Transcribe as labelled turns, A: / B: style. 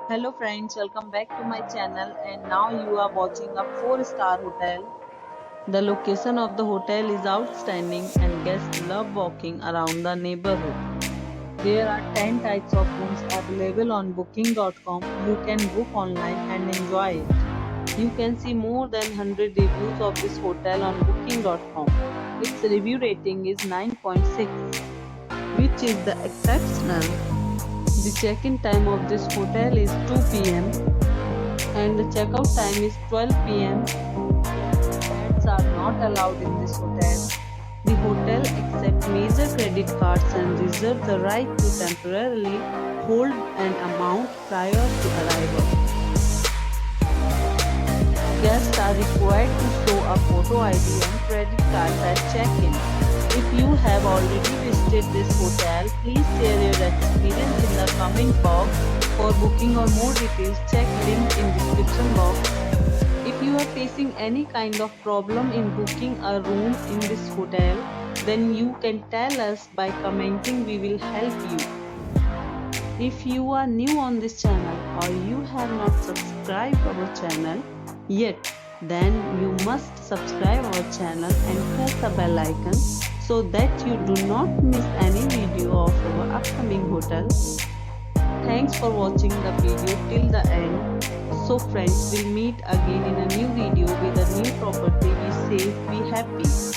A: Hello friends, welcome back to my channel and now you are watching a 4-star hotel. The location of the hotel is outstanding and guests love walking around the neighborhood. There are 10 types of rooms available on booking.com. You can book online and enjoy it. You can see more than 100 reviews of this hotel on booking.com. Its review rating is 9.6, which is the exceptional. The check-in time of this hotel is 2 p.m. and the checkout time is 12 p.m. Pets are not allowed in this hotel. The hotel accepts major credit cards and reserves the right to temporarily hold an amount prior to arrival. Guests are required to show a photo ID and credit cards at check-in. If you have already visited this hotel, please share your experience in the comment box. For booking or more details, check link in description box. If you are facing any kind of problem in booking a room in this hotel, then you can tell us by commenting. We will help you. If you are new on this channel or you have not subscribed our channel yet, then you must subscribe our channel and press the bell icon so that you do not miss any video of our upcoming hotel. Thanks for watching the video till the end. So friends, we'll meet again in a new video with a new property. Be safe, be happy.